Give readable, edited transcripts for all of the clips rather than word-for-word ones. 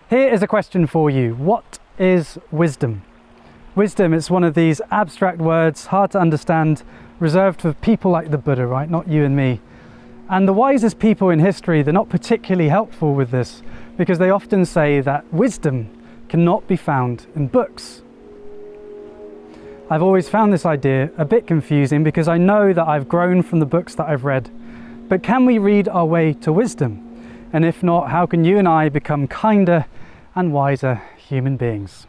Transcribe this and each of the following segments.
Here is a question for you. What is wisdom? Wisdom is one of these abstract words, hard to understand, reserved for people like the Buddha, right? Not you and me. And the wisest people in history, they're not particularly helpful with this because they often say that wisdom cannot be found in books. I've always found this idea a bit confusing because I know that I've grown from the books that I've read. But can we read our way to wisdom? And if not, how can you and I become kinder and wiser human beings?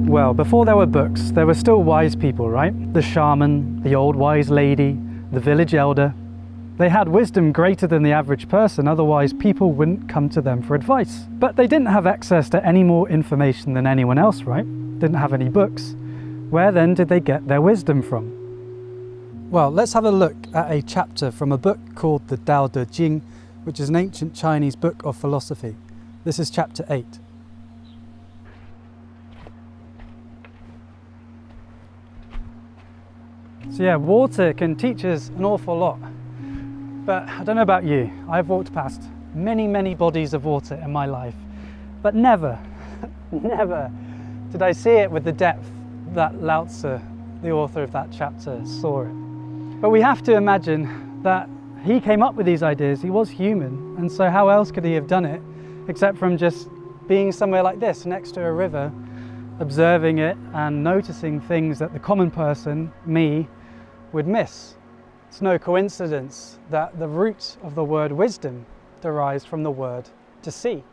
Well, before there were books, there were still wise people, right? The shaman, the old wise lady, the village elder. They had wisdom greater than the average person, otherwise people wouldn't come to them for advice. But they didn't have access to any more information than anyone else, right? Didn't have any books. Where then did they get their wisdom from? Well, let's have a look at a chapter from a book called the Tao Te Ching, which is an ancient Chinese book of philosophy. This is chapter 8. So yeah, water can teach us an awful lot. But I don't know about you, I've walked past many bodies of water in my life, but never did I see it with the depth that Lao Tzu, the author of that chapter, saw it. But we have to imagine that he came up with these ideas, he was human, and so how else could he have done it except from just being somewhere like this, next to a river, observing it and noticing things that the common person, me, would miss. It's no coincidence that the root of the word wisdom derives from the word to see.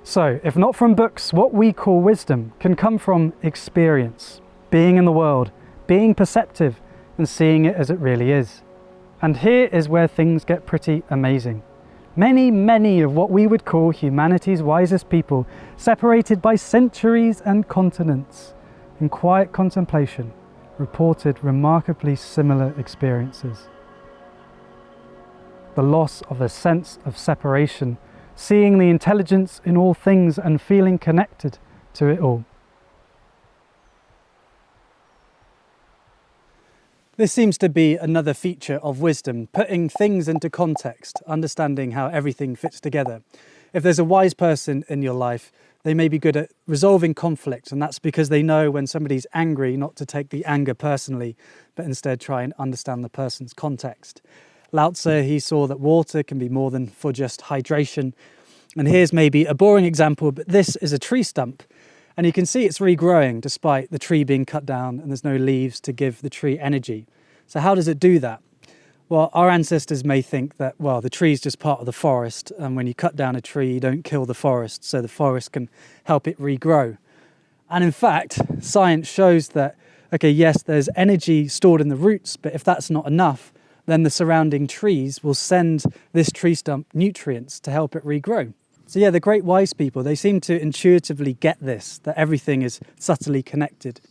So, if not from books, what we call wisdom can come from experience, being in the world, being perceptive and seeing it as it really is. And here is where things get pretty amazing. Many of what we would call humanity's wisest people, separated by centuries and continents, in quiet contemplation, reported remarkably similar experiences. The loss of a sense of separation, seeing the intelligence in all things and feeling connected to it all. This seems to be another feature of wisdom, putting things into context, understanding how everything fits together. If there's a wise person in your life, they may be good at resolving conflict, and that's because they know when somebody's angry not to take the anger personally, but instead try and understand the person's context. Lao Tzu, he saw that water can be more than for just hydration. And here's maybe a boring example, but this is a tree stump. And you can see it's regrowing despite the tree being cut down and there's no leaves to give the tree energy. So how does it do that? Well, our ancestors may think that, well, the tree's just part of the forest, and when you cut down a tree, you don't kill the forest, so the forest can help it regrow. And in fact, science shows that, okay, yes, there's energy stored in the roots, but if that's not enough, then the surrounding trees will send this tree stump nutrients to help it regrow. So yeah, the great wise people, they seem to intuitively get this, that everything is subtly connected.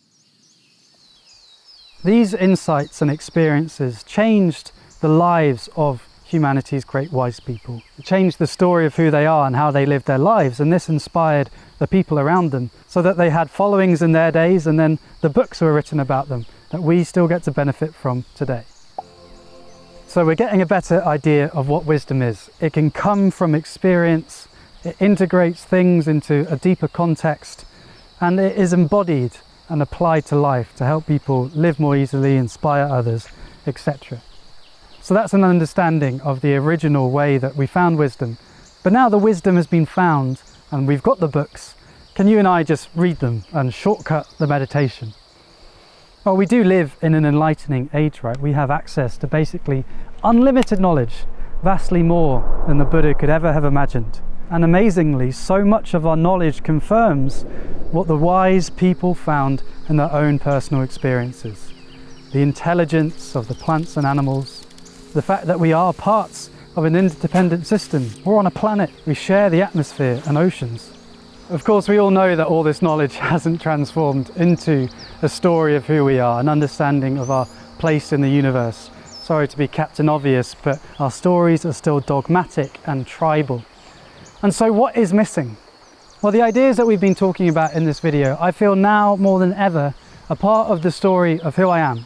These insights and experiences changed the lives of humanity's great wise people. It changed the story of who they are and how they lived their lives, and this inspired the people around them so that they had followings in their days, and then the books were written about them that we still get to benefit from today. So we're getting a better idea of what wisdom is. It can come from experience, it integrates things into a deeper context, and it is embodied and applied to life to help people live more easily, inspire others, etc. So that's an understanding of the original way that we found wisdom. But now the wisdom has been found and we've got the books. Can you and I just read them and shortcut the meditation? Well, we do live in an enlightening age, right? We have access to basically unlimited knowledge, vastly more than the Buddha could ever have imagined. And amazingly, so much of our knowledge confirms what the wise people found in their own personal experiences. The intelligence of the plants and animals, the fact that we are parts of an interdependent system. We're on a planet, we share the atmosphere and oceans. Of course, we all know that all this knowledge hasn't transformed into a story of who we are, an understanding of our place in the universe. Sorry to be Captain Obvious, but our stories are still dogmatic and tribal. And so what is missing? Well, the ideas that we've been talking about in this video, I feel now more than ever a part of the story of who I am.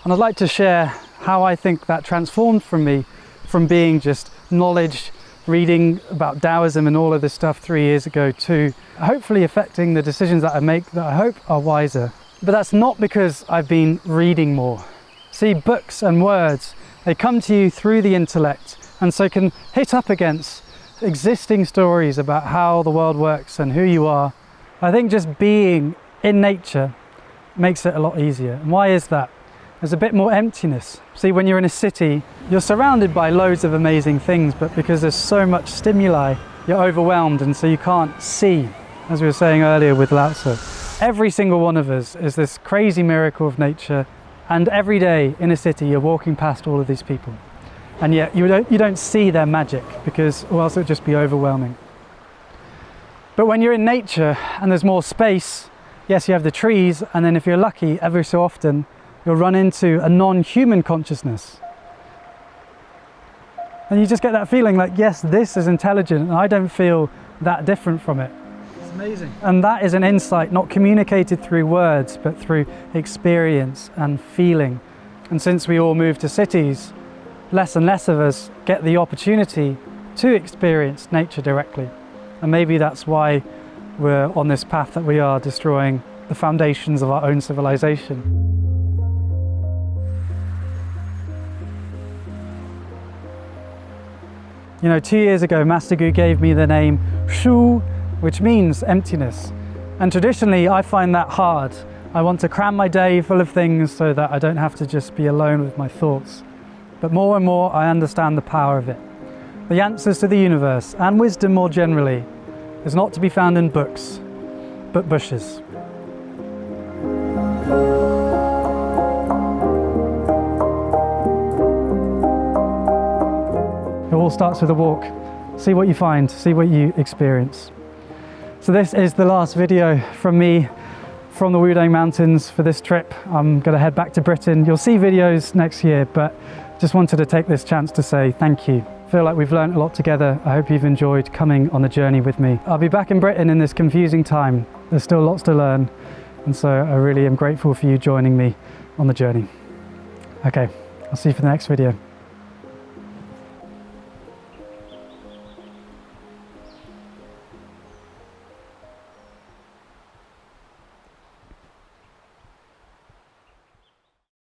And I'd like to share how I think that transformed from me from being just knowledge, reading about Taoism and all of this stuff 3 years ago, to hopefully affecting the decisions that I make that I hope are wiser. But that's not because I've been reading more. See, books and words, they come to you through the intellect, and so can hit up against existing stories about how the world works and who you are. I think just being in nature makes it a lot easier. And why is that? There's a bit more emptiness. See, when you're in a city, you're surrounded by loads of amazing things, but because there's so much stimuli, you're overwhelmed, and so you can't see, as we were saying earlier with Lao Tzu. Every single one of us is this crazy miracle of nature, and every day in a city you're walking past all of these people, and yet you don't see their magic, because or else it would just be overwhelming. But when you're in nature and there's more space, yes, you have the trees, and then if you're lucky, every so often you'll run into a non-human consciousness. And you just get that feeling like, yes, this is intelligent, and I don't feel that different from it. It's amazing. And that is an insight not communicated through words, but through experience and feeling. And since we all move to cities, less and less of us get the opportunity to experience nature directly. And maybe that's why we're on this path that we are, destroying the foundations of our own civilization. You know, 2 years ago, Master Gu gave me the name Shu, which means emptiness. And traditionally, I find that hard. I want to cram my day full of things so that I don't have to just be alone with my thoughts. But more and more, I understand the power of it. The answers to the universe, and wisdom more generally, is not to be found in books, but bushes. It all starts with a walk. See what you find, see what you experience. So this is the last video from me from the Wudang Mountains for this trip. I'm going to head back to Britain. You'll see videos next year, but just wanted to take this chance to say thank you. I feel like we've learned a lot together. I hope you've enjoyed coming on the journey with me. I'll be back in Britain in this confusing time. There's still lots to learn, and so I really am grateful for you joining me on the journey. Okay, I'll see you for the next video.